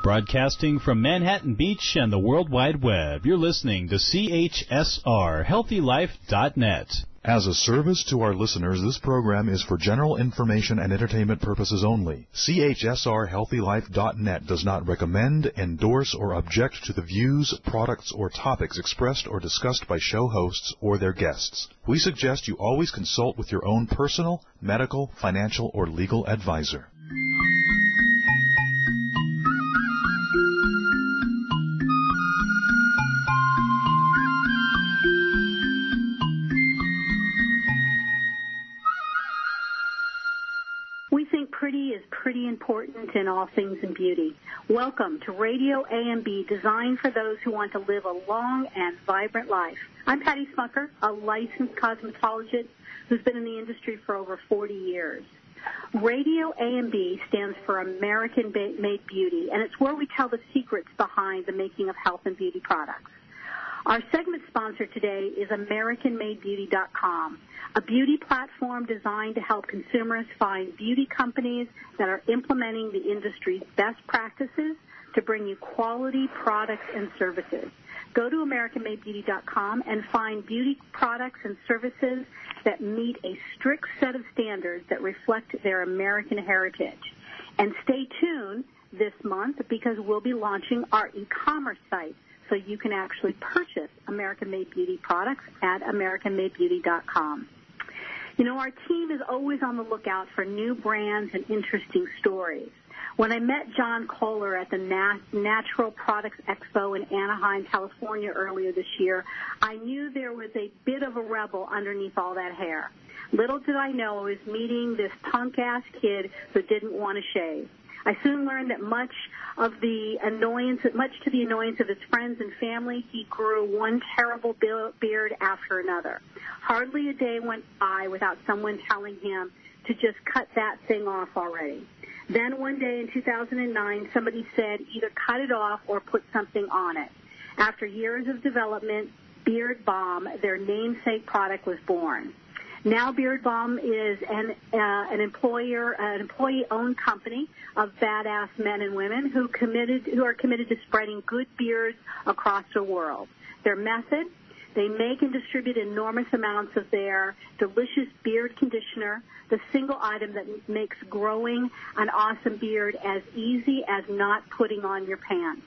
Broadcasting from Manhattan Beach and the World Wide Web, you're listening to CHSR, HealthyLife.net. As a service to our listeners, this program is for general information and entertainment purposes only. CHSR, HealthyLife.net does not recommend, endorse, or object to the views, products, or topics expressed or discussed by show hosts or their guests. We suggest you always consult with your own personal, medical, financial, or legal advisor. Pretty is pretty important in all things in beauty. Welcome to RadioAMB, designed for those who want to live a long and vibrant life. I'm Patty Smucker, a licensed cosmetologist who's been in the industry for over 40 years. RadioAMB stands for American-Made Beauty, and it's where we tell the secrets behind the making of health and beauty products. Our segment sponsor today is AmericanMadeBeauty.com, a beauty platform designed to help consumers find beauty companies that are implementing the industry's best practices to bring you quality products and services. Go to AmericanMadeBeauty.com and find beauty products and services that meet a strict set of standards that reflect their American heritage. And stay tuned this month because we'll be launching our e-commerce site, so you can actually purchase American-Made Beauty products at AmericanMadeBeauty.com. You know, our team is always on the lookout for new brands and interesting stories. When I met Jon Koller at the Natural Products Expo in Anaheim, California earlier this year, I knew there was a bit of a rebel underneath all that hair. Little did I know I was meeting this punk-ass kid who didn't want to shave. I soon learned that much to the annoyance of his friends and family, he grew one terrible beard after another. Hardly a day went by without someone telling him to just cut that thing off already. Then one day in 2009, somebody said either cut it off or put something on it. After years of development, Beard Balm, their namesake product, was born. Now Beard Balm is an employee-owned company of badass men and women who are committed to spreading good beards across the world. Their method: they make and distribute enormous amounts of their delicious beard conditioner, the single item that makes growing an awesome beard as easy as not putting on your pants.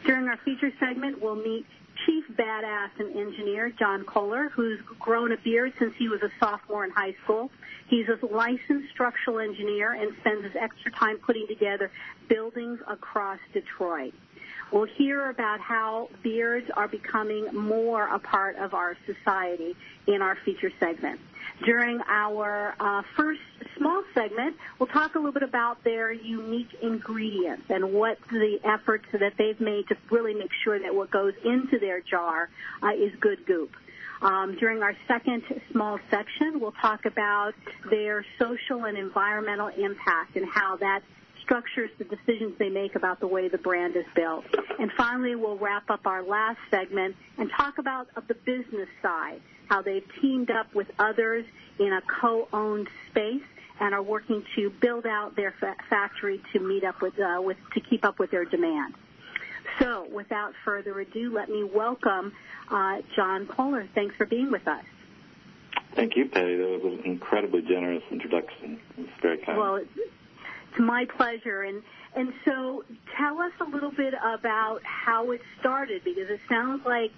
During our feature segment, we'll meet Chief Badass and Engineer Jon Koller, who's grown a beard since he was a sophomore in high school. He's a licensed structural engineer and spends his extra time putting together buildings across Detroit. We'll hear about how beards are becoming more a part of our society in our feature segment. During our first small segment, we'll talk a little bit about their unique ingredients and what the efforts that they've made to really make sure that what goes into their jar is good goop. During our second small section, we'll talk about their social and environmental impact and how that structures the decisions they make about the way the brand is built. And finally, we'll wrap up our last segment and talk about the business side, how they've teamed up with others in a co-owned space and are working to build out their factory to meet up to keep up with their demand. So, without further ado, let me welcome Jon Koller. Thanks for being with us. Thank you, Patty. That was an incredibly generous introduction. It's very kind. Well, it's my pleasure. And so tell us a little bit about how it started, because it sounds like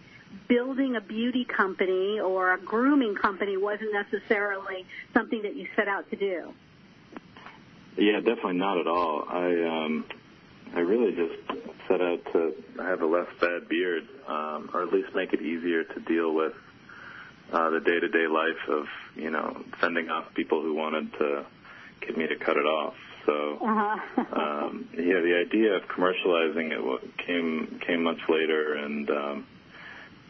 building a beauty company or a grooming company wasn't necessarily something that you set out to do. Yeah, definitely not at all. I really just set out to have a less bad beard, or at least make it easier to deal with the day-to-day life of, fending off people who wanted to get me to cut it off. So, the idea of commercializing it came much later, and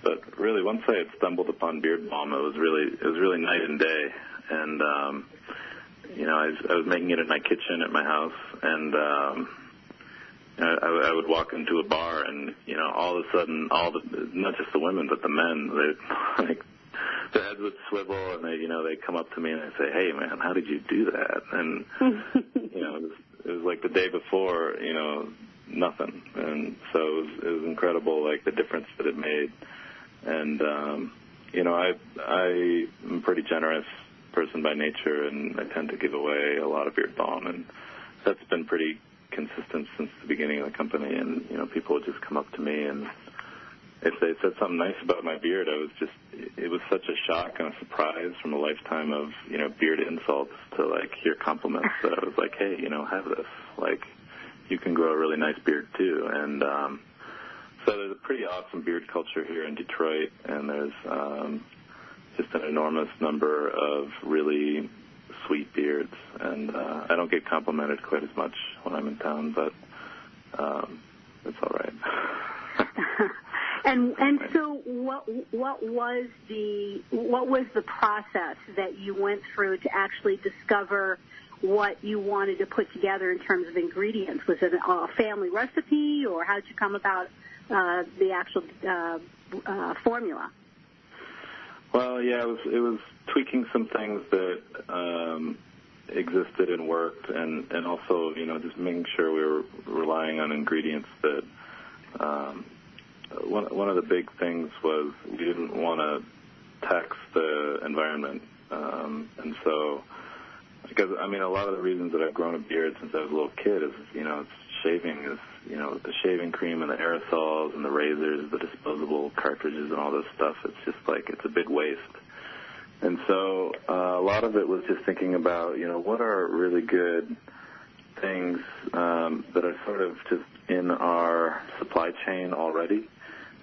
but really once I had stumbled upon Beard Balm, it was really night and day, and I was making it in my kitchen at my house, and I would walk into a bar, and all of a sudden, not just the women but the men, their heads would swivel, and they come up to me and they say, "Hey, man, how did you do that?" And it was like the day before, nothing. And so it was incredible, like, the difference that it made. And, I'm a pretty generous person by nature, and I tend to give away a lot of Beard Balm, and that's been pretty consistent since the beginning of the company. And, people would just come up to me, and if they said something nice about my beard, it was such a shock and a surprise from a lifetime of, beard insults to, like, hear compliments that I was like, hey, have this. Like, you can grow a really nice beard, too. And so there's a pretty awesome beard culture here in Detroit, and there's just an enormous number of really sweet beards. And I don't get complimented quite as much when I'm in town, but it's all right. And so what was the process that you went through to actually discover what you wanted to put together in terms of ingredients? Was it a family recipe, or how did you come about the actual formula? Well, yeah, it was tweaking some things that existed and worked, and also, just making sure we were relying on ingredients that one of the big things was we didn't want to tax the environment. And so, because, a lot of the reasons that I've grown a beard since I was a little kid is, it's shaving is, the shaving cream and the aerosols and the razors, the disposable cartridges and all this stuff. It's just like, it's a big waste. And so a lot of it was just thinking about, what are really good things that are sort of just in our supply chain already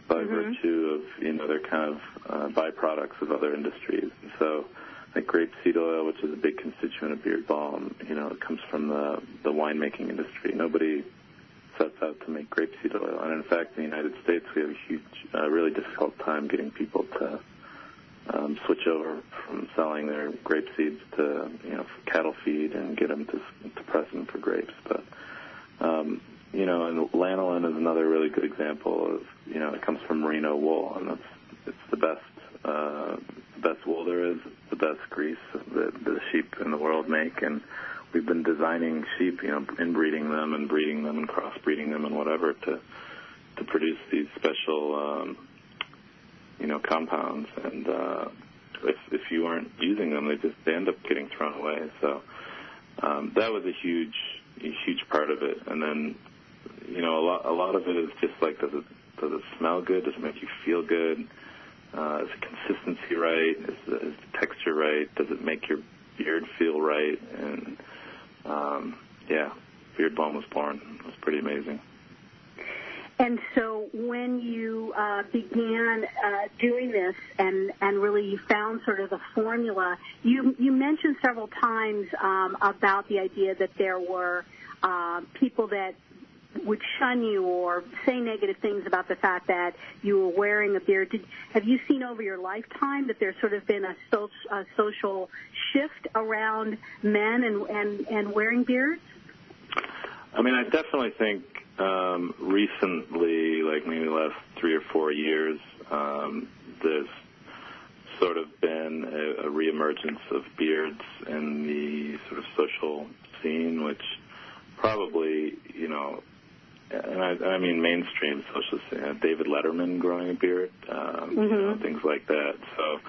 by virtue of, they're kind of byproducts of other industries. And so, like grape seed oil, which is a big constituent of Beard Balm, it comes from the winemaking industry. Nobody sets out to make grape seed oil. And in fact, in the United States, we have a huge, really difficult time getting people to switch over from selling their grape seeds to, cattle feed and get them to press them for grapes. But, and lanolin is another really good example of, it comes from merino wool, and it's the best wool there is, the best grease that the sheep in the world make. And we've been designing sheep, inbreeding them and breeding them and crossbreeding them and whatever to produce these special, compounds. And if you aren't using them, they end up getting thrown away. So that was a huge part of it. And then, a lot of it is just like, does it smell good? Does it make you feel good? Is the consistency right? Is the texture right? Does it make your beard feel right? And, Beard Balm was born. It was pretty amazing. And so when you began doing this and really you found sort of the formula, you mentioned several times about the idea that there were people that would shun you or say negative things about the fact that you were wearing a beard. Have you seen over your lifetime that there's sort of been a social shift around men and wearing beards? I definitely think recently, like maybe the last 3 or 4 years, there's sort of been a reemergence of beards in the sort of social scene, which probably, and I mean mainstream social scene, David Letterman growing a beard, things like that. So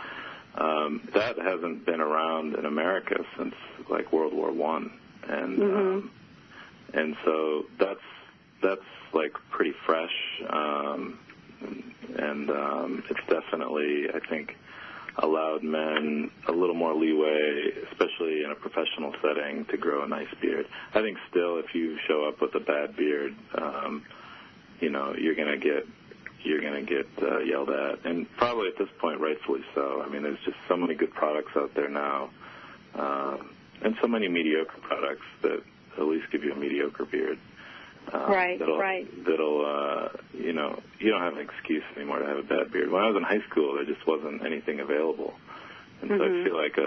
that hasn't been around in America since like World War I, and so that's like pretty fresh, and it's definitely, I think, allowed men a little more leeway, especially in a professional setting, to grow a nice beard. I think still, if you show up with a bad beard, you're gonna get yelled at, and probably at this point, rightfully so. There's just so many good products out there now, and so many mediocre products that at least give you a mediocre beard. That'll you don't have an excuse anymore to have a bad beard. When I was in high school, there just wasn't anything available, and so I feel like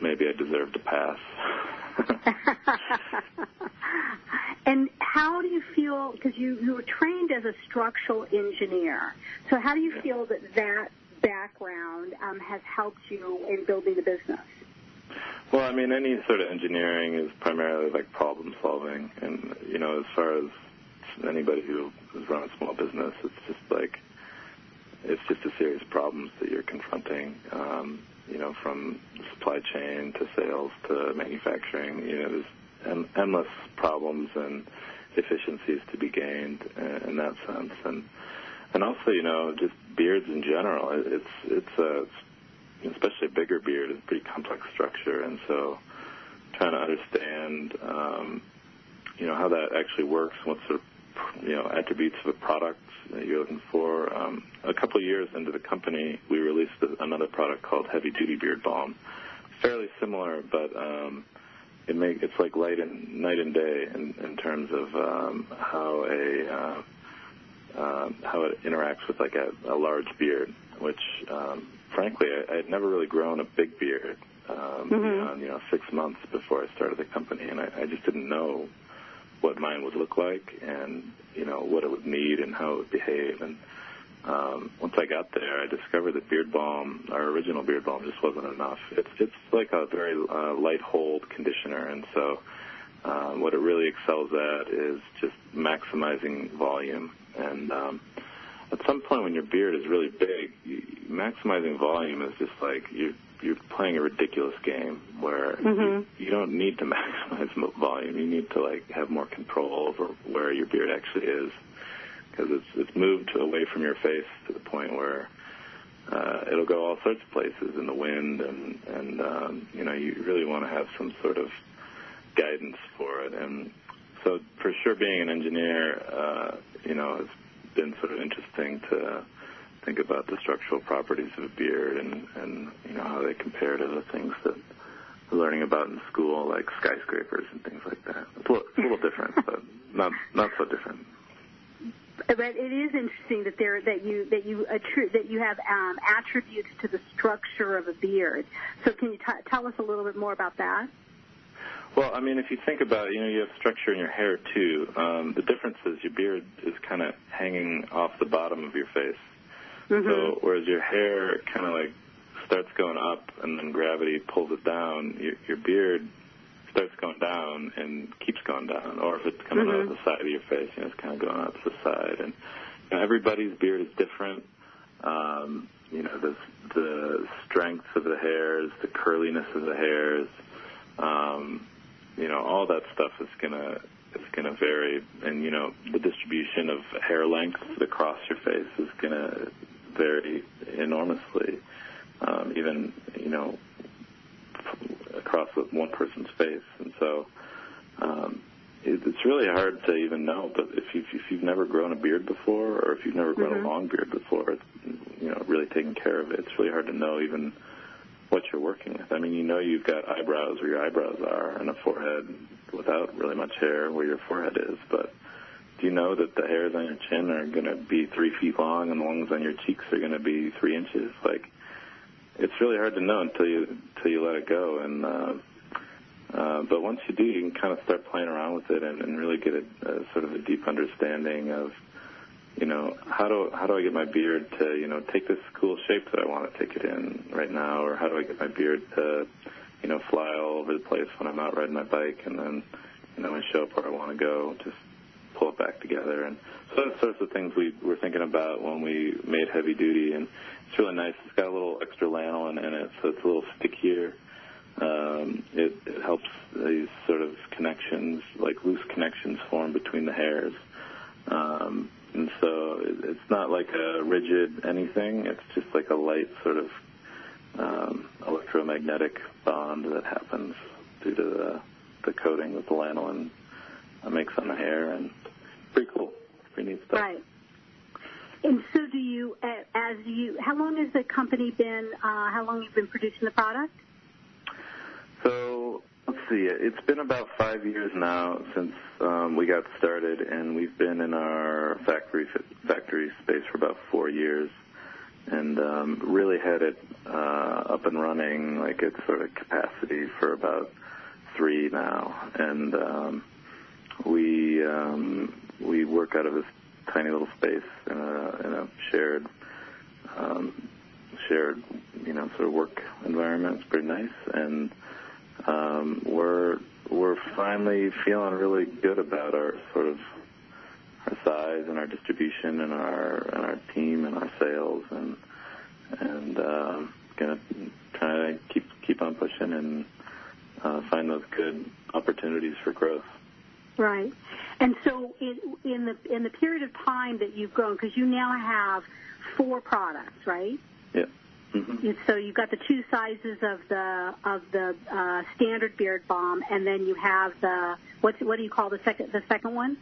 maybe I deserved a pass. And how do you feel? Because you were trained as a structural engineer, so how do you feel that background has helped you in building the business? Well, any sort of engineering is primarily like problem solving, and as far as anybody who's run a small business, it's just a series of problems that you're confronting, from the supply chain to sales to manufacturing. There's endless problems and efficiencies to be gained in that sense. And also, just beards in general, it's especially a bigger beard, is a pretty complex structure. And so trying to understand, how that actually works, what sort of, attributes of a product that you're looking for. A couple of years into the company, we released another product called Heavy Duty Beard Balm. Fairly similar, but it's like night and day in terms of how it interacts with like a large beard, which frankly I had never really grown a big beard beyond 6 months before I started the company, and I just didn't know what mine would look like and what it would need and how it would behave. And once I got there, I discovered that Beard Balm, our original Beard Balm, just wasn't enough. It's like a very light hold conditioner, and so what it really excels at is just maximizing volume. And at some point when your beard is really big, maximizing volume is just like you're playing a ridiculous game where you don't need to maximize volume. You need to have more control over where your beard actually is, because it's moved away from your face to the point where it'll go all sorts of places in the wind, and you really want to have some sort of guidance for it. And so for sure, being an engineer, it's been sort of interesting to think about the structural properties of a beard and how they compare to the things that we're learning about in school, like skyscrapers and things like that. It's a little different, but not so different. But it is interesting that you have attributes to the structure of a beard. So can you tell us a little bit more about that? Well, I mean, if you think about it, you have structure in your hair too. The difference is your beard is kind of hanging off the bottom of your face. So whereas your hair kind of starts going up and then gravity pulls it down, your beard starts going down and keeps going down. Or if it's coming out of the side of your face, it's kind of going out to the side. And everybody's beard is different. The strength of the hairs, the curliness of the hairs, all that stuff is gonna vary, and the distribution of hair length across your face is gonna vary enormously, even across one person's face. And so it's really hard to even know. But if you've never grown a beard before, or if you've never grown a long beard before, really taking care of it, it's really hard to know even what you're working with. I mean, you've got eyebrows where your eyebrows are, and a forehead without really much hair where your forehead is. But do you know that the hairs on your chin are going to be 3 feet long, and the ones on your cheeks are going to be 3 inches? It's really hard to know until you let it go. And but once you do, you can kind of start playing around with it and really get a sort of a deep understanding of how do I get my beard to take this cool shape that I want to take it in right now, or how do I get my beard to fly all over the place when I'm out riding my bike, and then when I show up where I want to go, just pull it back together. And so those sorts of things we were thinking about when we made Heavy Duty, and it's really nice. It's got a little extra lanolin in it, so it's a little stickier. It helps these sort of connections, like loose connections, form between the hairs. And so it's not like a rigid anything. It's just like a light sort of electromagnetic bond that happens due to the coating that the lanolin makes on the hair, and pretty cool, pretty neat stuff. Right. And so how long has the company been, how long have you been producing the product? So, let's see, it's been about 5 years now since we got started, and we've been in our factory space for about 4 years, and really had it up and running, like at sort of capacity, for about 3 now. And we work out of this tiny little space in a shared sort of work environment. It's pretty nice, and we're finally feeling really good about our sort of size and our distribution and our team and our sales, and gonna try to keep on pushing and find those good opportunities for growth. Right. And so in the period of time that you've grown, because you now have 4 products, right? Yeah. Mm-hmm. So you've got the 2 sizes of the standard Beard Balm, and then you have the what do you call the second one?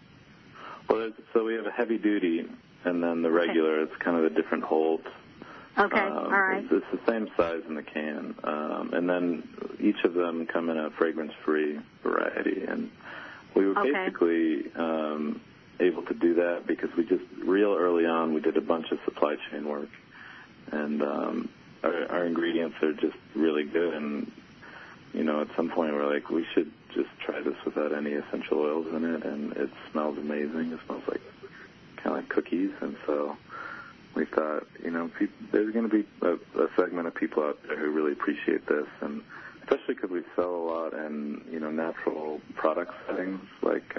Well, so we have a heavy duty, and then the regular. Okay. It's kind of a different hold. Okay. All right. It's the same size in the can, and then each of them come in a fragrance-free variety, and we were basically able to do that because we just real early on we did a bunch of supply chain work, and our ingredients are just really good, and at some point we're like, we should just try this without any essential oils in it, and it smells amazing. It smells like kind of like cookies, and so we thought, there's going to be a segment of people out there who really appreciate this, and especially because we sell a lot in, natural product settings like,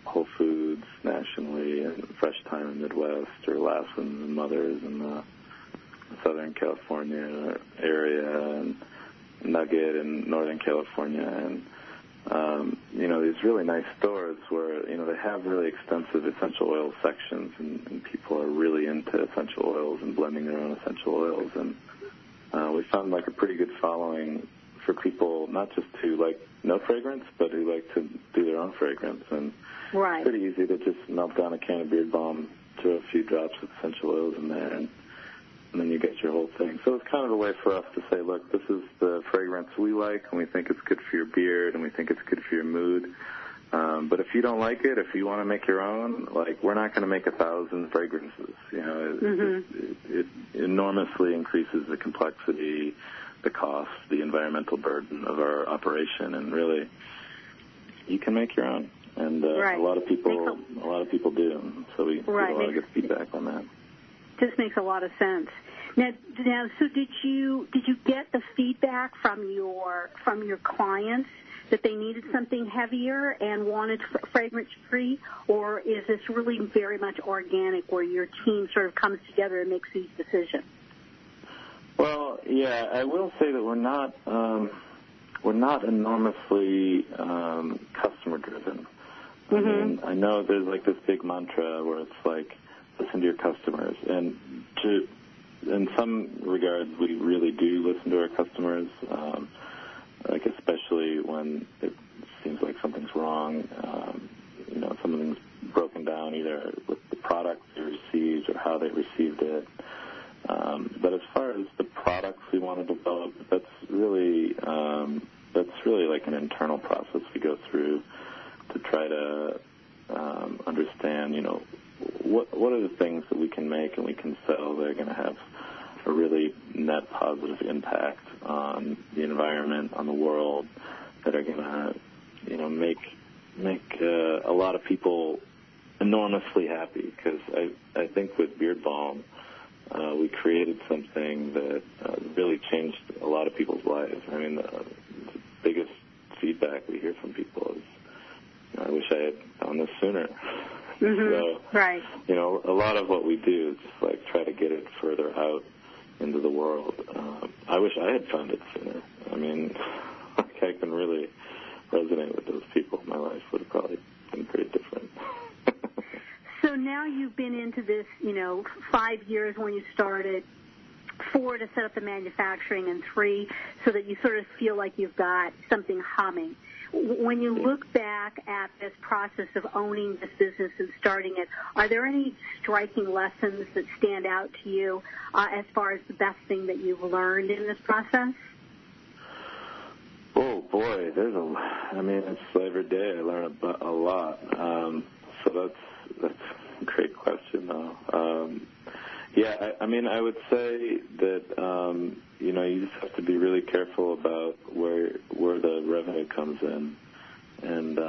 Whole Foods nationally and Fresh Time in Midwest or Lassen and Mother's in the Southern California area and Nugget in Northern California, and these really nice stores where they have really extensive essential oil sections, and people are really into essential oils and blending their own essential oils, and we found like a pretty good following for people not just who like no fragrance, but who like to do their own fragrance, and right. It's pretty easy to just melt down a can of Beard Balm, throw a few drops of essential oils in there, and then you get your whole thing. So it's kind of a way for us to say, look, this is the fragrance we like, and we think it's good for your beard, and we think it's good for your mood. But if you don't like it, if you want to make your own, like, we're not going to make 1,000 fragrances. It enormously increases the complexity, the cost, the environmental burden of our operation, and really, you can make your own. And right. a lot of people do. So we get a lot of good feedback on that. Just makes a lot of sense. Now, so did you get the feedback from your clients that they needed something heavier and wanted fragrance-free, or is this really very much organic, where your team sort of comes together and makes these decisions? Well, yeah, I will say that we're not enormously customer-driven. I mean, I know there's like this big mantra where it's like, listen to your customers, and in some regards, we really do listen to our customers, like especially when it seems like something's wrong, something's broken down either with the product they received or how they received it. But as far as the products we want to develop, that's really like an internal process we go through to try to understand, what are the things that we can make and we can sell that are going to have a really net positive impact on the environment, on the world, that are going to, make a lot of people enormously happy. Because I think with Beard Balm, we created something that really changed a lot of people's lives. I mean, the biggest feedback we hear from people is, I wish I had found this sooner. So, right. A lot of what we do is just like try to get it further out into the world. I wish I had found it sooner. I mean, I can really resonate with those people. My life would have probably been pretty different. So now you've been into this, 5 years when you started, 4 to set up the manufacturing, and 3 so that you sort of feel like you've got something humming. When you look back at this process of owning this business and starting it, are there any striking lessons that stand out to you as far as the best thing that you've learned in this process? Oh, boy, it's every day I learn a lot. So that's a great question, though. I would say that, you just have to be really careful about where the revenue comes in, and,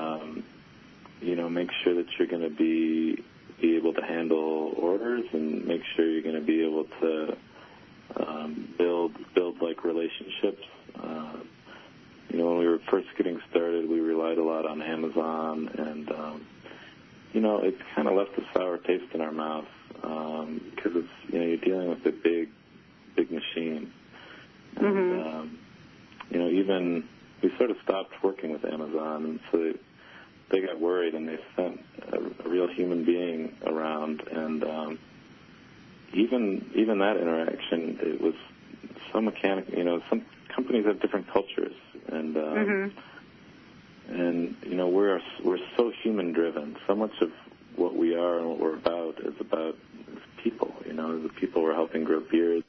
make sure that you're going to be able to handle orders, and make sure you're going to be able to build like relationships. When we were first getting started, we relied a lot on Amazon, and it's kind of left a sour taste in our mouth because it's, you're dealing with a big machine. And, even we sort of stopped working with Amazon, and so they got worried, and they sent a real human being around, and even that interaction, it was so mechanical. Some companies have different cultures, and we're so human driven. So much of what we are and what we're about is people. The people we're helping grow beards,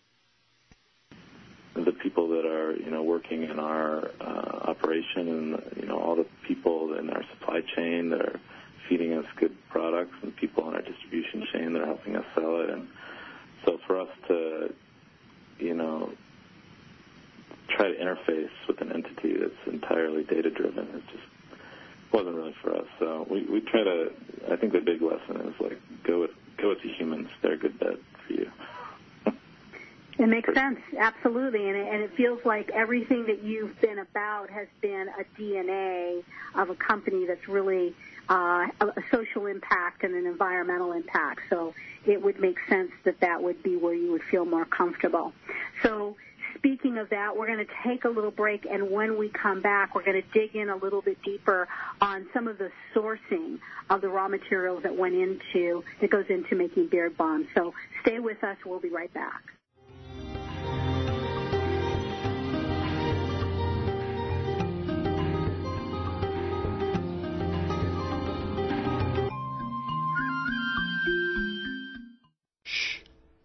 the people that are working in our operation, and all the people in our supply chain that are feeding us good products, and people in our distribution chain that are helping us sell it. And so for us to try to interface with an entity that's entirely data driven, it just wasn't really for us. So we try to. I think the big lesson is go with the humans. They're a good bet for you. It makes sense, absolutely, and it feels like everything that you've been about has been a DNA of a company that's really a social impact and an environmental impact. So it would make sense that would be where you would feel more comfortable. So speaking of that, we're going to take a little break, and when we come back, we're going to dig in a little bit deeper on some of the sourcing of the raw materials that goes into making Beard Balm. So stay with us. We'll be right back.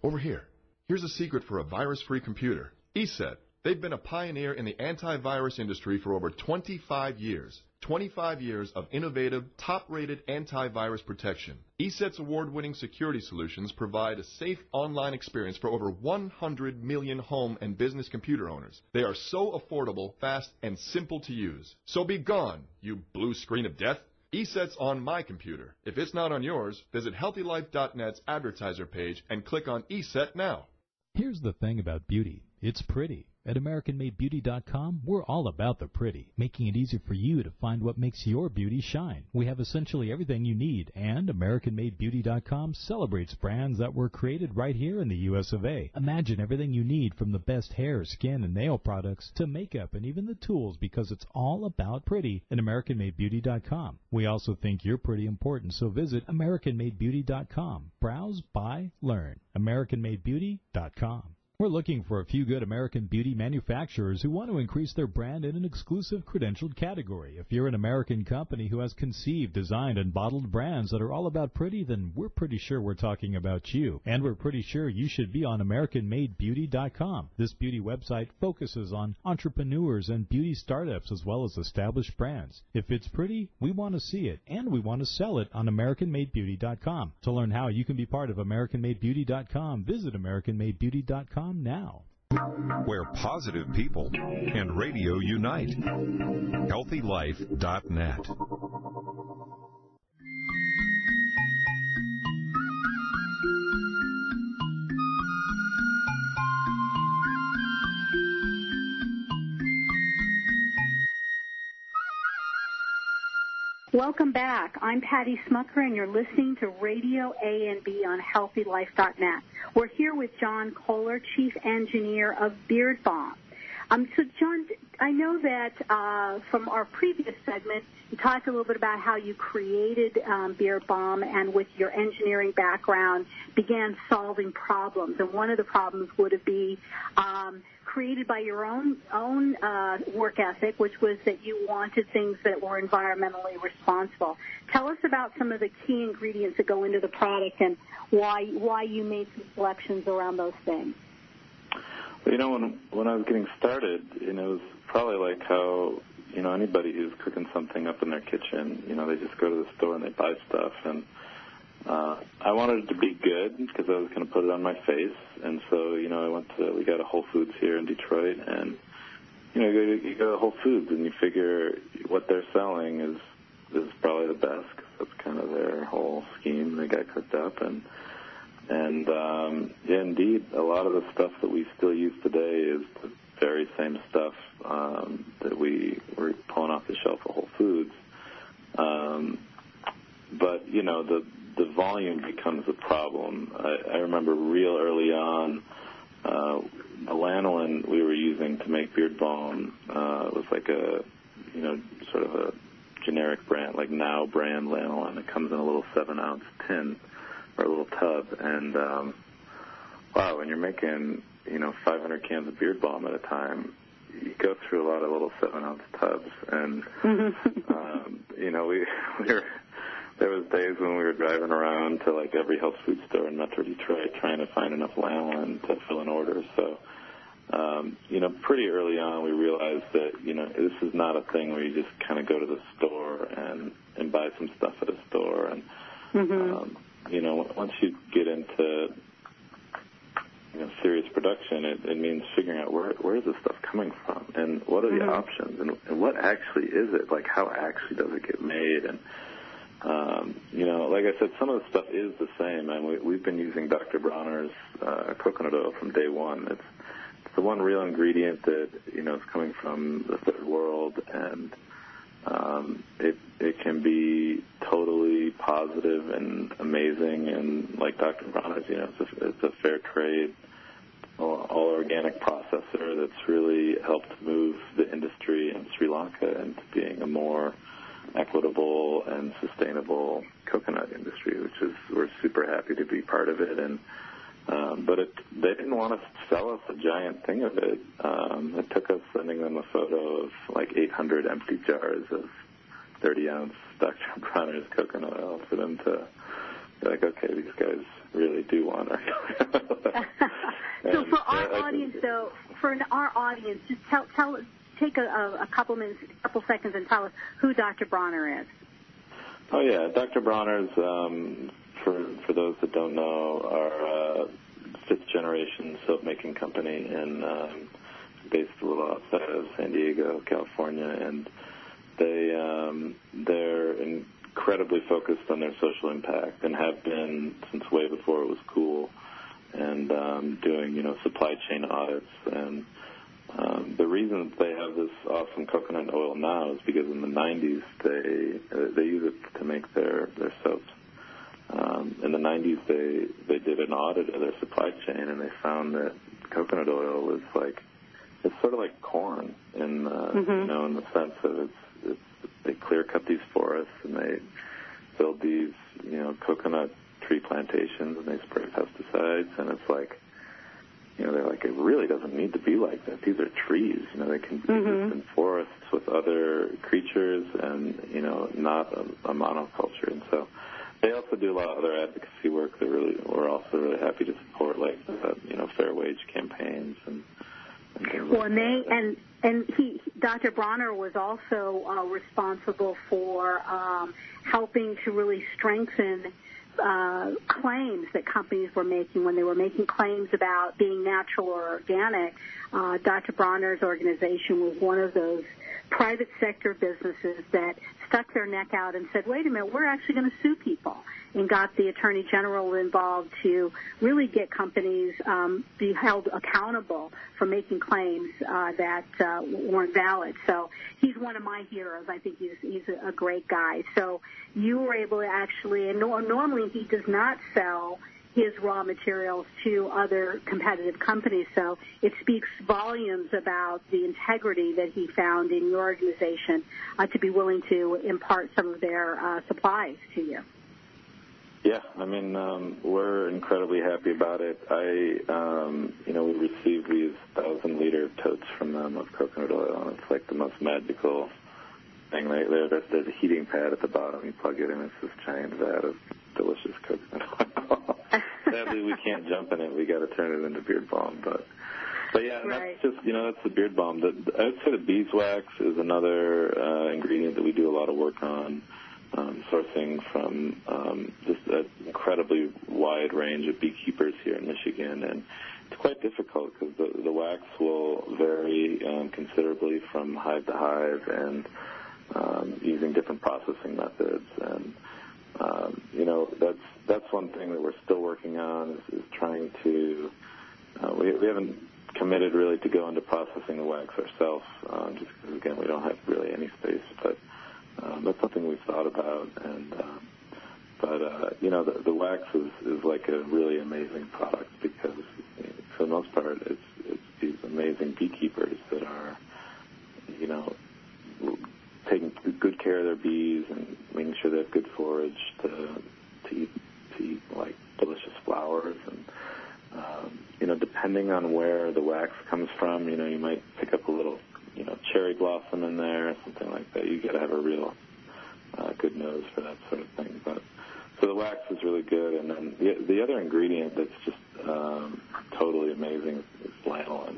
Over here. Here's a secret for a virus-free computer. ESET. They've been a pioneer in the antivirus industry for over 25 years. 25 years of innovative, top-rated antivirus protection. ESET's award-winning security solutions provide a safe online experience for over 100 million home and business computer owners. They are so affordable, fast, and simple to use. So be gone, you blue screen of death. ESET's on my computer. If it's not on yours, visit HealthyLife.net's advertiser page and click on ESET now. Here's the thing about beauty. It's pretty. At AmericanMadeBeauty.com, we're all about the pretty, making it easy for you to find what makes your beauty shine. We have essentially everything you need, and AmericanMadeBeauty.com celebrates brands that were created right here in the U.S. of A. Imagine everything you need, from the best hair, skin, and nail products to makeup and even the tools, because it's all about pretty at AmericanMadeBeauty.com. We also think you're pretty important, so visit AmericanMadeBeauty.com. Browse, buy, learn. AmericanMadeBeauty.com. We're looking for a few good American beauty manufacturers who want to increase their brand in an exclusive credentialed category. If you're an American company who has conceived, designed, and bottled brands that are all about pretty, then we're pretty sure we're talking about you. And we're pretty sure you should be on AmericanMadeBeauty.com. This beauty website focuses on entrepreneurs and beauty startups as well as established brands. If it's pretty, we want to see it, and we want to sell it on AmericanMadeBeauty.com. To learn how you can be part of AmericanMadeBeauty.com, visit AmericanMadeBeauty.com now. Where positive people and radio unite. HealthyLife.net. Welcome back. I'm Patty Smucker, and you're listening to RadioAMB on HealthyLife.net. We're here with Jon Koller, Chief Engineer of Beard Balm. So, Jon, I know that from our previous segment, you talked a little bit about how you created Beard Balm, and with your engineering background, began solving problems. And one of the problems would be created by your own work ethic, which was that you wanted things that were environmentally responsible. Tell us about some of the key ingredients that go into the product and why you made some selections around those things. Well, when I was getting started, it was probably like how, anybody who's cooking something up in their kitchen, they just go to the store and they buy stuff. And I wanted it to be good because I was going to put it on my face. And so, we got a Whole Foods here in Detroit, and, you go to Whole Foods and you figure what they're selling is probably the best, because that's kind of their whole scheme they got cooked up. And indeed, a lot of the stuff that we still use today is the very same stuff that we were pulling off the shelf of Whole Foods. But, you know, the volume becomes a problem. I remember real early on, the lanolin we were using to make Beard Balm was like a, you know, sort of a generic brand, like Now brand lanolin. It comes in a little 7-ounce tin or a little tub. And, wow, when you're making, you know, 500 cans of Beard Balm at a time, you go through a lot of little 7-ounce tubs. And, you know, there was days when we were driving around to, like, every health food store in Metro Detroit trying to find enough lanolin to fill an order. So, you know, pretty early on we realized that, you know, this is not a thing where you just kind of go to the store and buy some stuff at a store. And, you know, once you get into, you know, serious production, it means figuring out where is this stuff coming from and what are the options and what actually is it? Like, how actually does it get made? And, you know, like I said, some of the stuff is the same, and we've been using Dr. Bronner's coconut oil from day one. It's the one real ingredient that, you know, is coming from the third world, and it can be totally positive and amazing, and like Dr. Bronner's, you know, it's a fair trade, all organic processor that's really helped move the industry in Sri Lanka into being a more equitable and sustainable coconut industry, we're super happy to be part of it. And but they didn't want to sell us a giant thing of it. It took us sending them a photo of like 800 empty jars of 30-ounce Dr. Bronner's coconut oil for them to be like, okay, these guys really do want our coconut oil. So for our audience, though, just take a couple minutes, a couple seconds, and tell us who Dr. Bronner is. Oh yeah, Dr. Bronner's, for those that don't know, are fifth-generation soap-making company, and based a little outside of San Diego, California, and they're incredibly focused on their social impact and have been since way before it was cool, and doing, you know, supply chain audits. And the reason that they have this awesome coconut oil now is because in the 90s they use it to make their soaps. In the 90s they did an audit of their supply chain, and they found that coconut oil was like, it's sort of like corn in you know, in the sense of they clear cut these forests and they build these, you know, coconut tree plantations, and they spray pesticides, and it's like, you know, they're like, it really doesn't need to be like that. These are trees, you know, they can exist in forests with other creatures, and, you know, not a monoculture. And so they also do a lot of other advocacy work that we're also really happy to support, like you know, fair wage campaigns and well, and Dr. Bronner was also responsible for helping to really strengthen claims that companies were making when they were making claims about being natural or organic. Dr. Bronner's organization was one of those private sector businesses that stuck their neck out and said, wait a minute, we're actually going to sue people, and got the Attorney General involved to really get companies be held accountable for making claims that weren't valid. So he's one of my heroes. I think he's a great guy. So you were able to actually, and normally he does not sell his raw materials to other competitive companies. So it speaks volumes about the integrity that he found in your organization to be willing to impart some of their supplies to you. Yeah, I mean, we're incredibly happy about it. You know, we receive these 1,000-liter totes from them of coconut oil, and it's like the most magical thing. There's a heating pad at the bottom. You plug it in, it's this giant vat of delicious coconut oil. Sadly, we can't jump in it. We got to turn it into Beard Balm, but yeah, right. That's just, you know, that's the Beard Balm. I would say the beeswax is another ingredient that we do a lot of work on, sourcing from just an incredibly wide range of beekeepers here in Michigan, and it's quite difficult because the wax will vary considerably from hive to hive, and using different processing methods, and you know, that's one thing that we're still working on is trying to. We haven't committed really to go into processing the wax ourselves, just because again we don't have really any space, but that's something we've thought about, and But the wax is like a really amazing product because, for the most part, it's these amazing beekeepers that are, taking good care of their bees and making sure they have good forage to eat like delicious flowers. And depending on where the wax comes from, you might pick up a little, cherry blossom in there or something like that. You got to have a real good nose for that sort of thing. But so the wax is really good, and then the other ingredient that's just totally amazing is lanolin,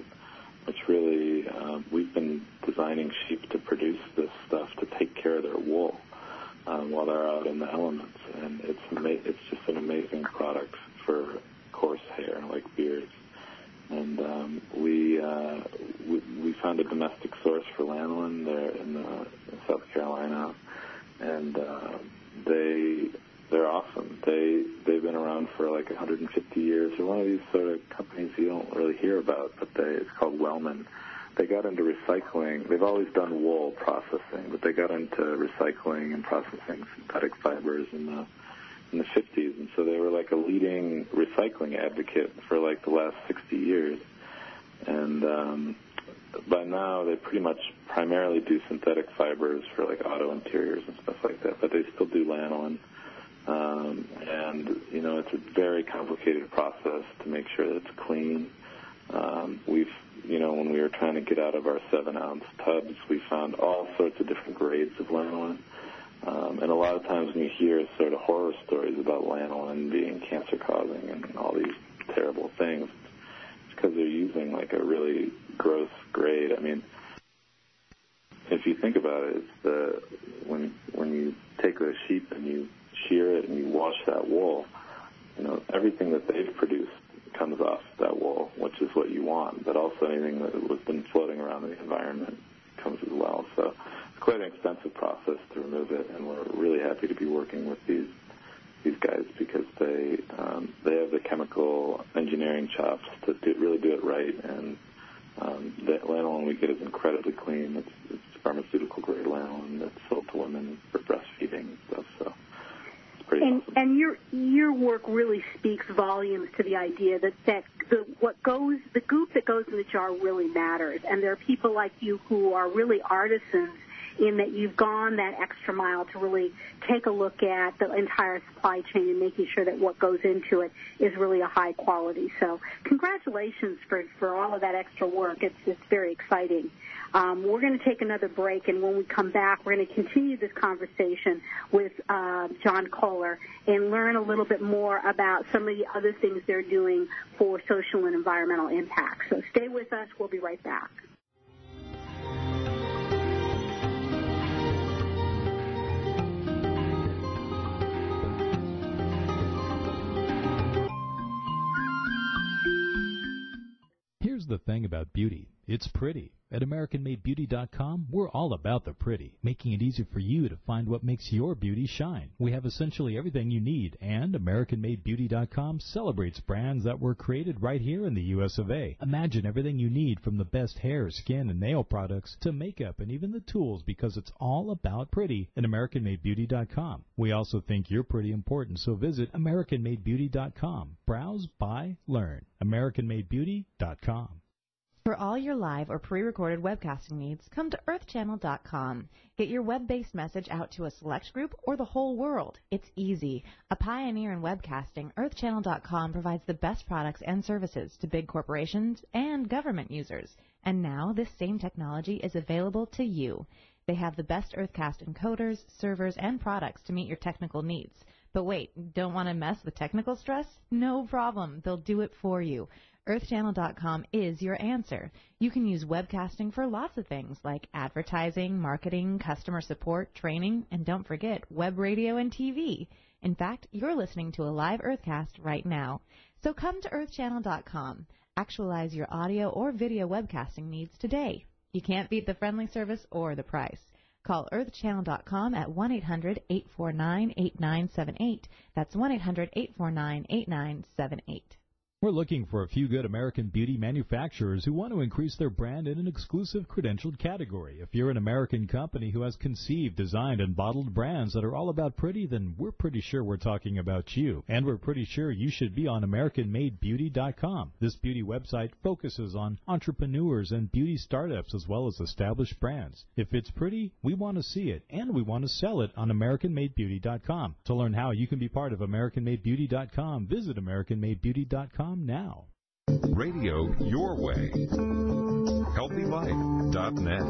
which really we've been designing sheep to produce this stuff to take care of their wool while they're out in the elements, and it's just an amazing product for coarse hair like beards. And we found a domestic source for lanolin there in South Carolina, and they're awesome. They've been around for like 150 years. They're one of these sort of companies you don't really hear about, but it's called Wellman. They got into recycling. They've always done wool processing, but they got into recycling and processing synthetic fibers in the 50s, and so they were like a leading recycling advocate for like the last 60 years. And by now they pretty much primarily do synthetic fibers for like auto interiors and stuff like that, but they still do lanolin. And it's a very complicated process to make sure that it's clean. When we were trying to get out of our 7-ounce tubs, we found all sorts of different grades of lanolin. And a lot of times when you hear sort of horror stories about lanolin being cancer-causing and all these terrible things, it's because they're using like a really gross grade. I mean, if you think about it, it's when you take a sheep and you shear it and you wash that wool, everything that they've produced comes off that wool, which is what you want, but also anything that has been floating around in the environment comes as well. So it's quite an expensive process to remove it, and we're really happy to be working with these guys because they have the chemical engineering chops to really do it right, and the lanolin we get is incredibly clean. It's pharmaceutical grade lanolin that's sold to women for breastfeeding and stuff. So. Awesome. And your work really speaks volumes to the idea that the goop that goes in the jar really matters, and there are people like you who are really artisans in that you've gone that extra mile to really take a look at the entire supply chain and making sure that what goes into it is really a high quality. So congratulations for all of that extra work. It's very exciting. We're going to take another break, and when we come back, we're going to continue this conversation with Jon Koller and learn a little bit more about some of the other things they're doing for social and environmental impact. So stay with us. We'll be right back. Here's the thing about beauty. It's pretty. At AmericanMadeBeauty.com, we're all about the pretty, making it easy for you to find what makes your beauty shine. We have essentially everything you need, and AmericanMadeBeauty.com celebrates brands that were created right here in the U.S. of A. Imagine everything you need from the best hair, skin, and nail products to makeup and even the tools, because it's all about pretty at AmericanMadeBeauty.com. We also think you're pretty important, so visit AmericanMadeBeauty.com. Browse, buy, learn. AmericanMadeBeauty.com. For all your live or pre-recorded webcasting needs, come to earthchannel.com. Get your web-based message out to a select group or the whole world. It's easy. A pioneer in webcasting, earthchannel.com provides the best products and services to big corporations and government users. And now this same technology is available to you. They have the best Earthcast encoders, servers, and products to meet your technical needs. But wait, don't want to mess with technical stress? No problem. They'll do it for you. EarthChannel.com is your answer. You can use webcasting for lots of things like advertising, marketing, customer support, training, and don't forget web radio and TV. In fact, you're listening to a live Earthcast right now. So come to EarthChannel.com. Actualize your audio or video webcasting needs today. You can't beat the friendly service or the price. Call EarthChannel.com at 1-800-849-8978. That's 1-800-849-8978. We're looking for a few good American beauty manufacturers who want to increase their brand in an exclusive credentialed category. If you're an American company who has conceived, designed, and bottled brands that are all about pretty, then we're pretty sure we're talking about you. And we're pretty sure you should be on AmericanMadeBeauty.com. This beauty website focuses on entrepreneurs and beauty startups as well as established brands. If it's pretty, we want to see it, and we want to sell it on AmericanMadeBeauty.com. To learn how you can be part of AmericanMadeBeauty.com, visit AmericanMadeBeauty.com now. Radio your way. HealthyLife.net.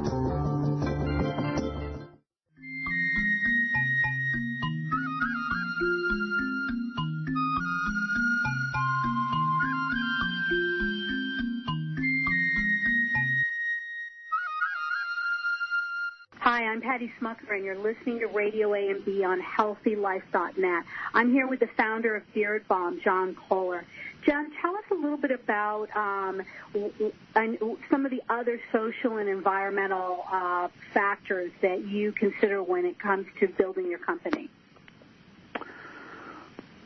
Hi, I'm Patty Smucker, and you're listening to RadioAMB on HealthyLife.net. I'm here with the founder of Beard Balm, Jon Koller. Jon, tell us a little bit about some of the other social and environmental factors that you consider when it comes to building your company.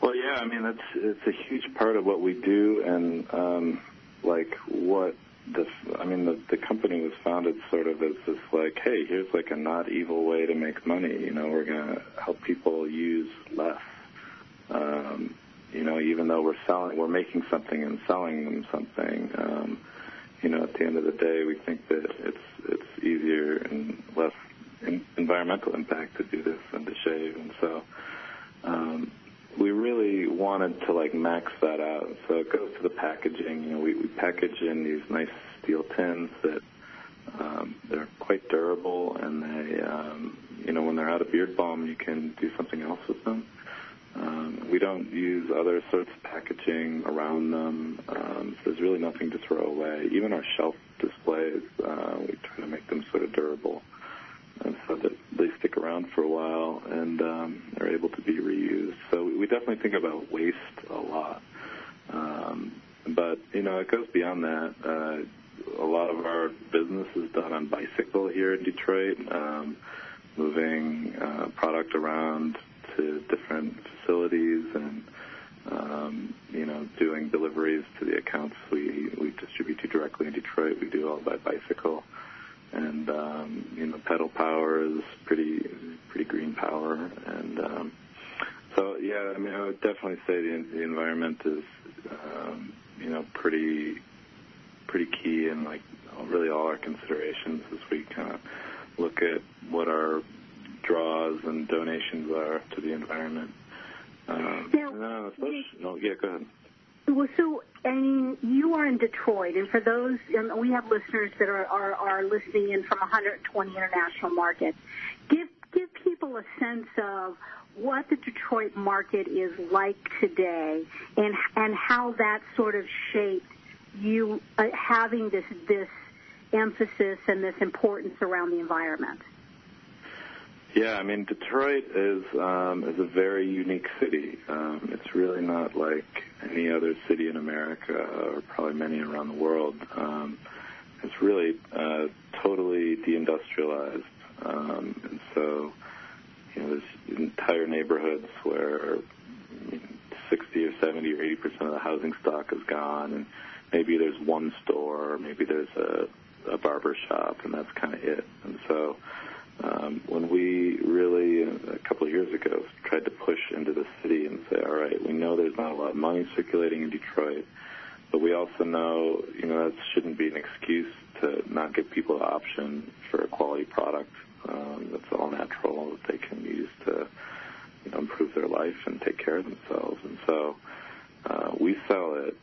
Well, yeah, I mean, it's a huge part of what we do, and the company was founded sort of as this like, hey, here's like a not evil way to make money. You know, we're going to help people use less. Even though we're making something and selling them something. At the end of the day, we think that it's easier and less environmental impact to do this than to shave, and so we really wanted to like max that out. So it goes to the packaging. We package in these nice steel tins that they're quite durable, and they, when they're out of Beard Balm, you can do something else with them. We don't use other sorts of packaging around them, so there's really nothing to throw away. Even our shelf displays, we try to make them sort of durable, and so that they stick around for a while and are able to be reused. So we definitely think about waste a lot. But, it goes beyond that. A lot of our business is done on bicycle here in Detroit, moving product around to different facilities and, doing deliveries to the accounts we distribute to directly in Detroit. We do all by bicycle. And, pedal power is pretty green power. And so, yeah, I mean, I would definitely say the environment is, pretty key in, like, really all our considerations as we kind of look at what our draws and donations are to the environment. Go ahead. Well, so, I mean, you are in Detroit, and for those, we have listeners that are listening in from 120 international markets. Give people a sense of what the Detroit market is like today, and how that sort of shaped you having this emphasis and this importance around the environment. Yeah, I mean, Detroit is a very unique city. It's really not like any other city in America, or probably many around the world. It's really totally deindustrialized, and so there's entire neighborhoods where 60 or 70 or 80% of the housing stock is gone, and maybe there's one store, or maybe there's a barber shop, and that's kind of it. And so when we really, a couple of years ago, tried to push into the city and say, all right, we know there's not a lot of money circulating in Detroit, but we also know, that shouldn't be an excuse to not give people the option for a quality product that's all natural, that they can use to, improve their life and take care of themselves. And so we sell it,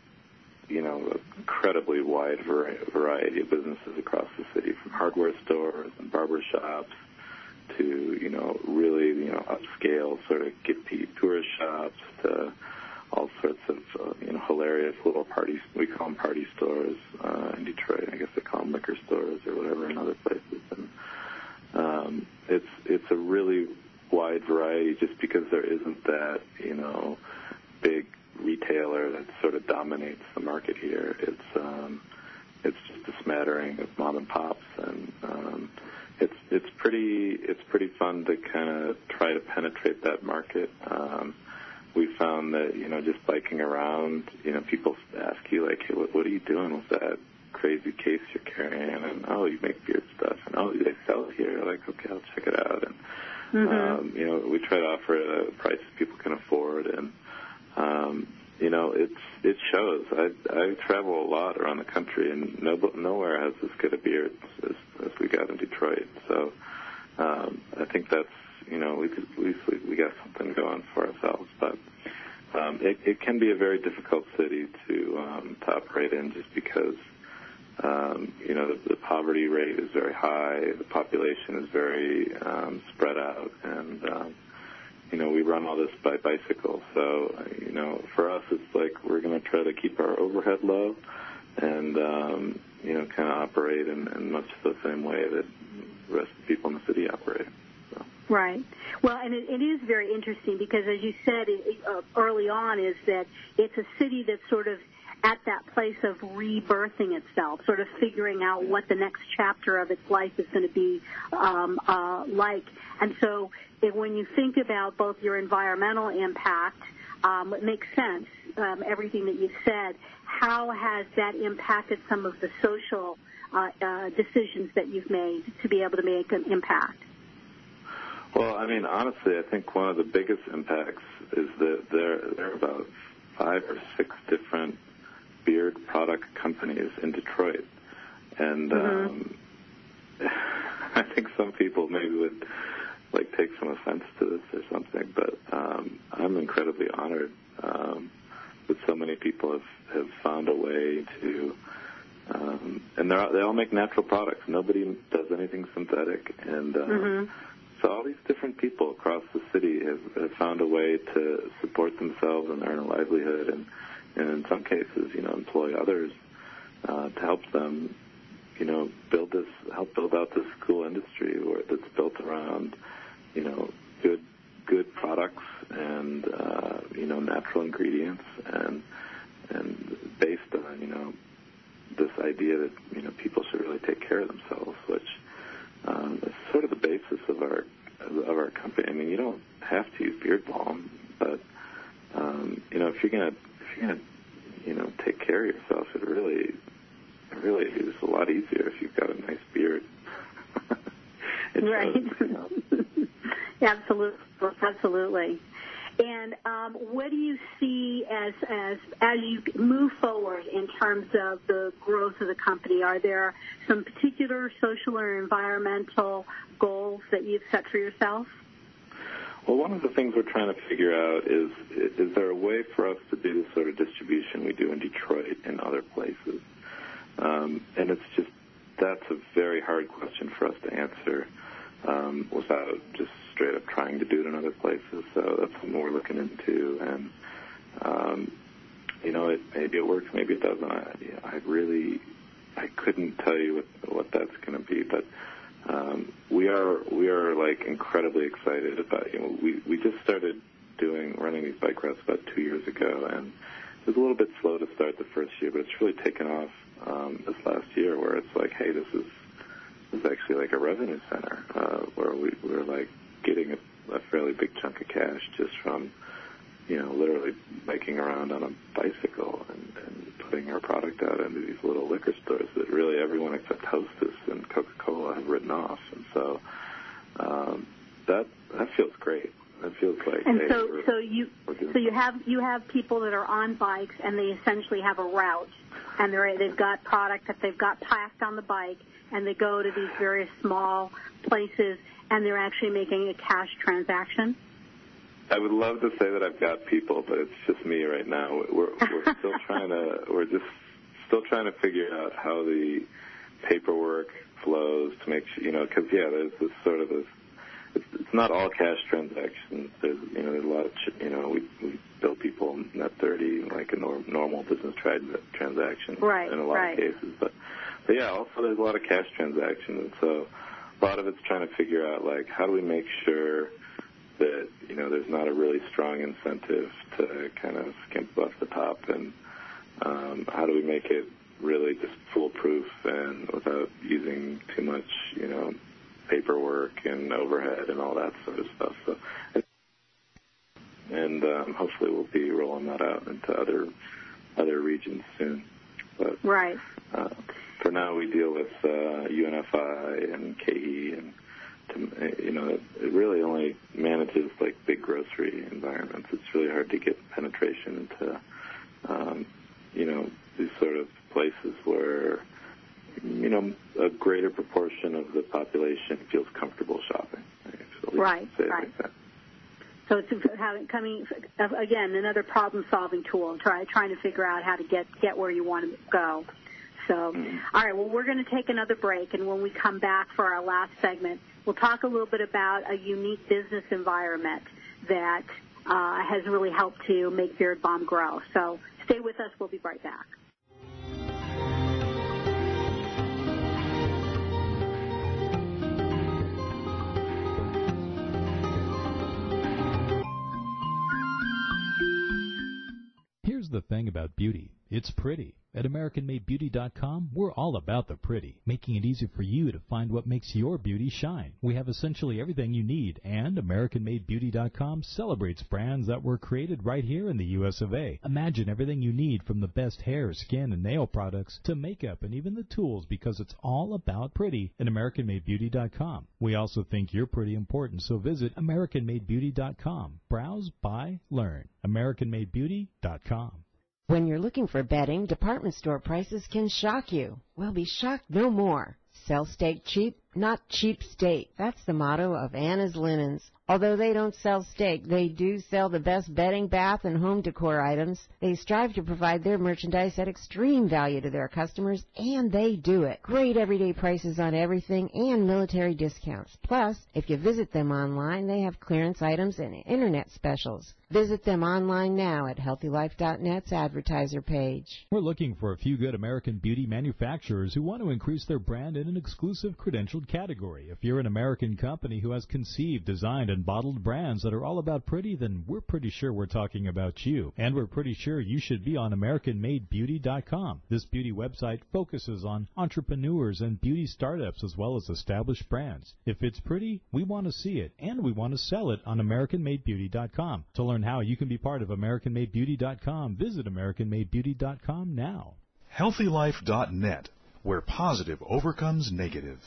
incredibly wide variety of businesses across the city, from hardware stores and barber shops to, really, upscale sort of gift tourist shops to all sorts of, hilarious little parties. We call them party stores in Detroit. I guess they call them liquor stores or whatever in other places. And it's a really wide variety, just because there isn't that, big retailer that sort of dominates the market here. It's just a smattering of mom and pops, and it's pretty fun to kind of try to penetrate that market. we found that, just biking around, people ask you, like, hey, what are you doing with that crazy case you're carrying? And, oh, you make beard stuff. And, oh, they sell it here. Like, okay, I'll check it out. And, we try to offer it at a price people can afford. And, it shows. I travel a lot around the country, and nowhere has as good a beard as we got in Detroit. So I think that's, we got something going for ourselves. But it can be a very difficult city to operate in, just because the poverty rate is very high, the population is very spread out, and we run all this by bicycle. So for us, it's like we're going to try to keep our overhead low, and kind of operate in much the same way that the rest of the people in the city operate. So. Right. Well, and it is very interesting because, as you said early on, is that it's a city that's sort of at that place of rebirthing itself, sort of figuring out what the next chapter of its life is going to be like. And so when you think about both your environmental impact, it makes sense, everything that you've said. How has that impacted some of the social decisions that you've made to be able to make an impact? Well, I mean, honestly, I think one of the biggest impacts is that there are about 5 or 6 different beard product companies in Detroit. And I think some people maybe would take some offense to this or something, but I'm incredibly honored that so many people have found a way to, and they all make natural products. Nobody does anything synthetic, and so all these different people across the city have found a way to support themselves and earn a livelihood, and in some cases, employ others to help them, help build out this cool industry that's built around, good products and natural ingredients, and based on this idea that people should really take care of themselves, which is sort of the basis of our company. I mean, you don't have to use Beard Balm, but if you're gonna take care of yourself, it really is a lot easier if you've got a nice beard. Right. Absolutely. And what do you see as you move forward in terms of the growth of the company? Are there some particular social or environmental goals that you've set for yourself? Well, one of the things we're trying to figure out is there a way for us to do the sort of distribution we do in Detroit and other places? And it's just, that's a very hard question for us to answer without just straight up trying to do it in other places. So that's what we're looking into. And, maybe it works, maybe it doesn't. I couldn't tell you what that's going to be, but we are incredibly excited about, we just started running these bike routes about 2 years ago, and it was a little bit slow to start the first year, but it's really taken off this last year, where it's like, hey, this is actually like a revenue center, where we're getting a fairly big chunk of cash just from literally biking around on a bicycle and putting our product out into these little liquor stores that really everyone except Hostess and Coca-Cola have written off. And so that feels great. That feels like, and hey, so you have people that are on bikes, and they essentially have a route, and they've got product that they've got packed on the bike, and they go to these very small places, and they're actually making a cash transaction. I would love to say that I've got people, but it's just me right now. We're still still trying to figure out how the paperwork flows to make sure, because there's this sort of this. It's not all cash transactions. There's a lot of we bill people net 30 like a normal business transaction in a lot of cases, but also there's a lot of cash transactions, and so a lot of it's trying to figure out how do we make sure that there's not a really strong incentive to kind of skimp off the top, and how do we make it really just foolproof and without using too much paperwork and overhead and all that sort of stuff. So, and hopefully be rolling that out into other regions soon. But right. For now, we deal with UNFI and KE, and it really only manages like big grocery environments. It's really hard to get penetration into these sort of places where a greater proportion of the population feels comfortable shopping. Right. Like that. So it's coming again, another problem-solving tool, trying to figure out how to get where you want to go. So, all right, well, we're going to take another break, and when we come back for our last segment, we'll talk a little bit about a unique business environment that has really helped to make Beard Balm grow. So stay with us. We'll be right back. Here's the thing about beauty. It's pretty. At AmericanMadeBeauty.com, we're all about the pretty, making it easy for you to find what makes your beauty shine. We have essentially everything you need, and AmericanMadeBeauty.com celebrates brands that were created right here in the U.S. of A. Imagine everything you need from the best hair, skin, and nail products to makeup and even the tools, because it's all about pretty at AmericanMadeBeauty.com. We also think you're pretty important, so visit AmericanMadeBeauty.com. Browse, buy, learn. AmericanMadeBeauty.com. When you're looking for bedding, department store prices can shock you. Well, be shocked no more. Sell steak cheap, not cheap steak. That's the motto of Anna's Linens. Although they don't sell steak, they do sell the best bedding, bath, and home decor items. They strive to provide their merchandise at extreme value to their customers, and they do it. Great everyday prices on everything and military discounts. Plus, if you visit them online, they have clearance items and internet specials. Visit them online now at HealthyLife.net's advertiser page. We're looking for a few good American beauty manufacturers who want to increase their brand in an exclusive credentialed category. If you're an American company who has conceived, designed, and bottled brands that are all about pretty, then we're pretty sure we're talking about you. And we're pretty sure you should be on AmericanMadeBeauty.com. This beauty website focuses on entrepreneurs and beauty startups as well as established brands. If it's pretty, we want to see it, and we want to sell it on AmericanMadeBeauty.com. To learn how you can be part of AmericanMadeBeauty.com, visit AmericanMadeBeauty.com now. HealthyLife.net, where positive overcomes negative.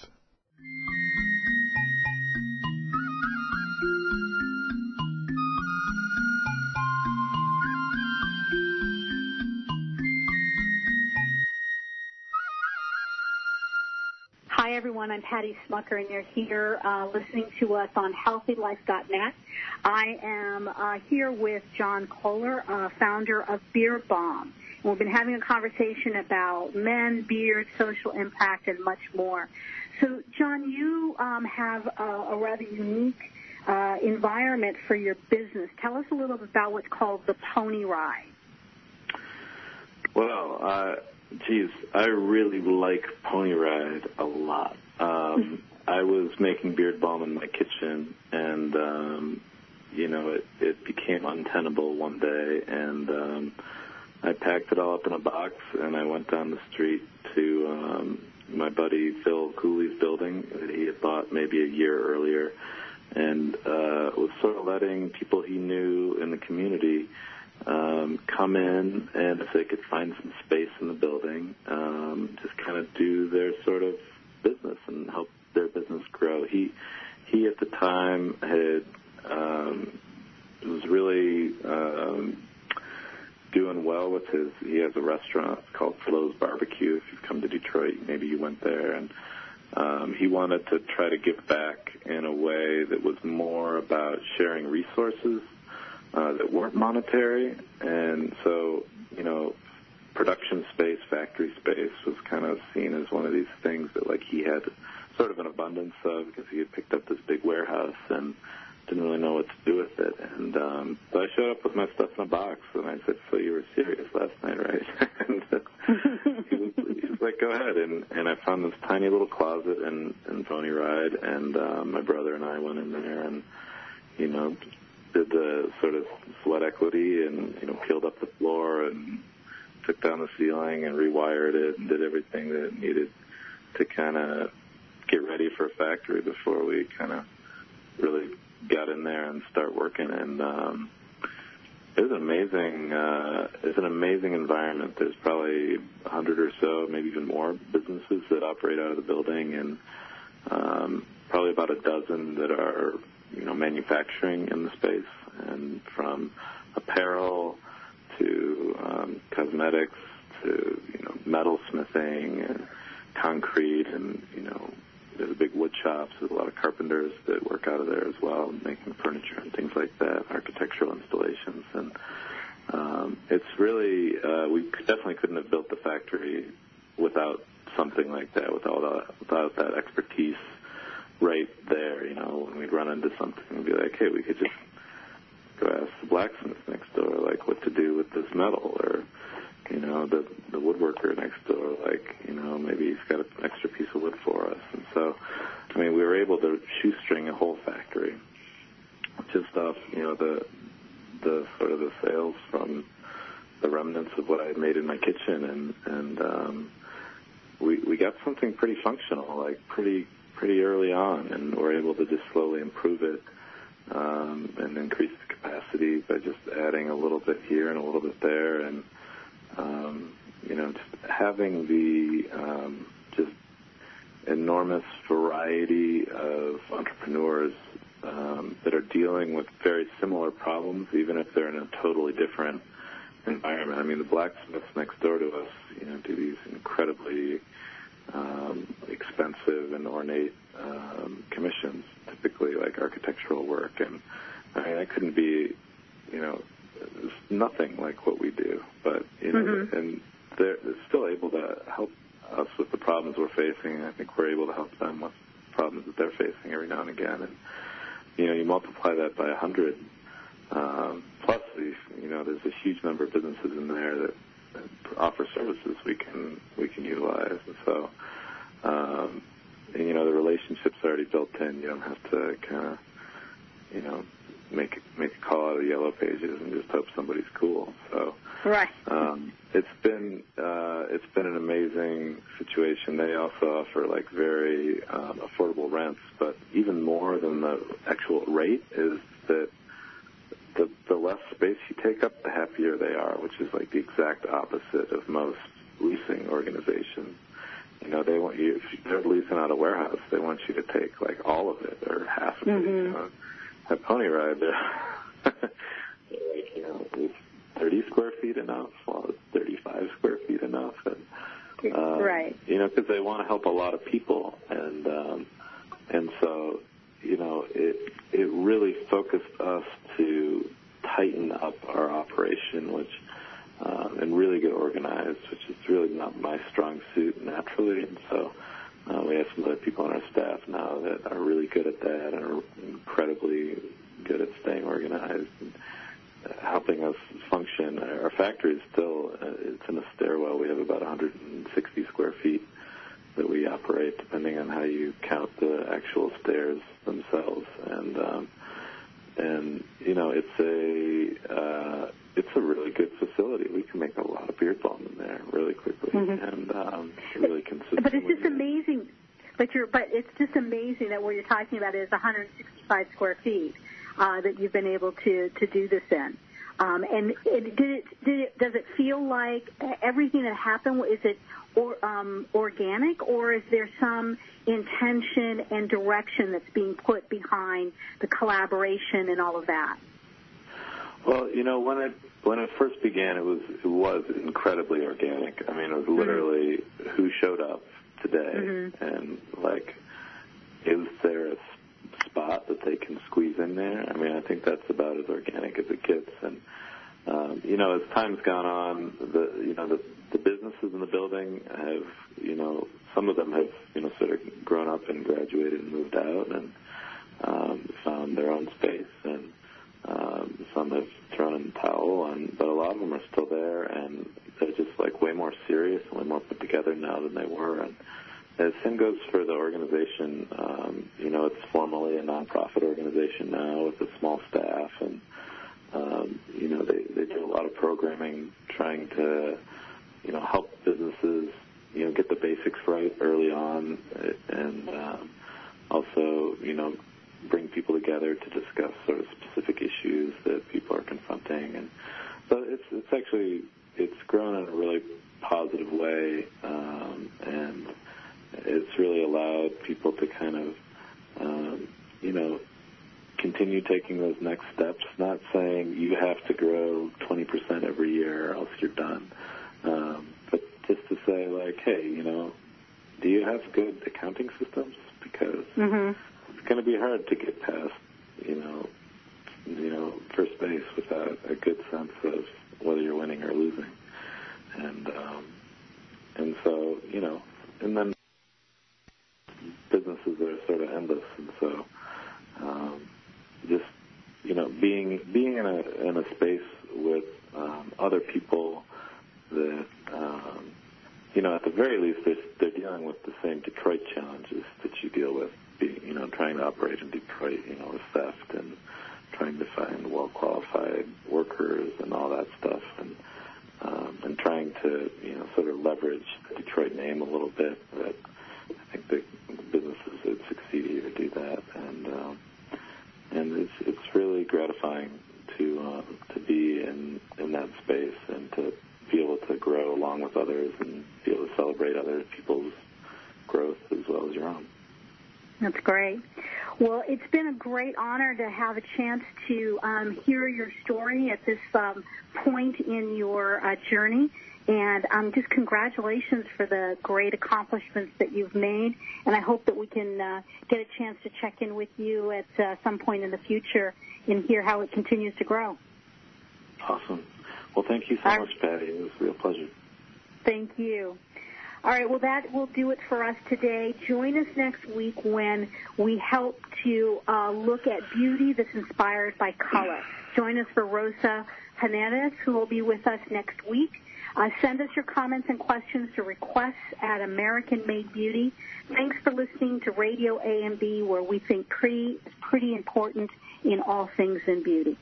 Hi, everyone. I'm Patty Smucker, and you're here listening to us on HealthyLife.net. I am here with Jon Koller, founder of Beard Balm. And we've been having a conversation about men, beard, social impact, and much more. So, Jon, you have a rather unique environment for your business. Tell us a little bit about what's called the Pony Ride. Well, I really like Pony Ride a lot. I was making Beard Balm in my kitchen, and, it became untenable one day, and I packed it all up in a box, and I went down the street to my buddy Phil Cooley's building that he had bought maybe a year earlier, and was sort of letting people he knew in the community come in, and if they could find some space in the building, just kind of do their sort of business and help their business grow. He at the time was really doing well with he has a restaurant called Flo's Barbecue. If you've come to Detroit, maybe you went there, and he wanted to try to give back in a way that was more about sharing resources that weren't monetary, and so, production space, factory space was kind of seen as one of these things that, like, he had sort of an abundance of because he had picked up this big warehouse and didn't really know what to do with it. And so I showed up with my stuff in a box, and I said, "So you were serious last night, right?" And he was like, "Go ahead." And I found this tiny little closet in Pony Ride, and my brother and I went in there and, did the sort of sweat equity and, peeled up the floor and took down the ceiling and rewired it and did everything that it needed to kind of get ready for a factory before we kind of really got in there and start working. And was it's an amazing environment. There's probably 100 or so, maybe even more businesses that operate out of the building, and probably about a dozen that are, manufacturing in the space, and from apparel to cosmetics to, metal smithing and concrete, and, there's a big wood shops. There's a lot of carpenters that work out of there as well, making furniture and things like that, architectural installations. And it's really, we definitely couldn't have built the factory without something like that, without that expertise right there. When we'd run into something and be like, hey, we could just go ask the blacksmith next door, like, what to do with this metal, or, the woodworker next door, like, maybe he's got an extra piece of wood for us. And so, we were able to shoestring a whole factory just off, the sort of the sales from the remnants of what I had made in my kitchen, and we got something pretty functional, like pretty early on, and we're able to just slowly improve it and increase the capacity by just adding a little bit here and a little bit there, and just having the just enormous variety of entrepreneurs that are dealing with very similar problems, even if they're in a totally different environment. The blacksmiths next door to us, do these incredibly expensive and ornate commissions, typically like architectural work, and that couldn't be, it's nothing like what we do, but and they're still able to help us with the problems we're facing. I think we're able to help them with problems that they're facing every now and again, and you multiply that by 100. Plus, there's a huge number of businesses in there that offer services we can utilize, and so the relationship's already built in. You don't have to kind of make a call out of the yellow pages and just hope somebody's cool. So right. It's been an amazing situation. They also offer like very affordable rents, but even more than the actual rate is that the less space you take up, the happier they are, which is like the exact opposite of most leasing organizations. They want you, if they're leasing out a warehouse, they want you to take like all of it or half of it. At Pony Ride, is 30 square feet enough? Well, is 35 square feet enough? And, right. Because they want to help a lot of people, and so it really focused us to tighten up our operation, which and really get organized, which is really not my strong suit naturally, and so we have some other people on our staff now that are really good at that and are incredibly good at staying organized and helping us function. Our factory is still, it's in a stairwell. We have about 160 square feet that we operate, depending on how you count the actual stairs themselves. And it's a really good facility. We can make a lot of beard balm in there really quickly and really consistently. But it's just amazing. But it's just amazing that what you're talking about is 165 square feet that you've been able to do this in. And does it feel like everything that happened, is it organic, or is there some intention and direction that's being put behind the collaboration and all of that? Well, when it first began, it was incredibly organic. It was literally who showed up today, and like, is there a spot that they can squeeze in there? I think that's about as organic as it gets. And as time's gone on, the businesses in the building have, some of them have, sort of grown up and graduated and moved out and found their own space, and some have thrown in the towel, but a lot of them are still there, and they're just like way more serious and way more put together now than they were. And the same goes for the organization. It's formally a nonprofit organization now with a small staff, and they do a lot of programming, trying to help businesses get the basics right early on, and also bring people together to discuss sort of specific issues that people are confronting. And so it's grown in a really positive way, and it's really allowed people to kind of, continue taking those next steps, not saying you have to grow 20% every year or else you're done, but just to say, like, hey, do you have good accounting systems? Because it's going to be hard to get past, first base without a good sense of whether you're winning or losing. And so, and then businesses are sort of endless, and so just, being in a space with other people that, at the very least, they're dealing with the same Detroit challenges that you deal with, trying to operate in Detroit, with theft and trying to find well-qualified workers and all that stuff, and trying to, sort of leverage the Detroit name a little bit. But I think the businesses that succeed here do that, and it's really gratifying to be in that space and to be able to grow along with others and be able to celebrate other people's growth as well as your own. That's great. Well, it's been a great honor to have a chance to hear your story at this point in your journey. And just congratulations for the great accomplishments that you've made. And I hope that we can get a chance to check in with you at some point in the future and hear how it continues to grow. Awesome. Well, thank you so much, Patty. It was a real pleasure. Thank you. All right, well, that will do it for us today. Join us next week when we help to look at beauty that's inspired by color. Join us for Rosa Hernandez, who will be with us next week. Send us your comments and questions to requests at American Made Beauty. Thanks for listening to Radio AMB, where we think pretty is pretty important in all things in beauty.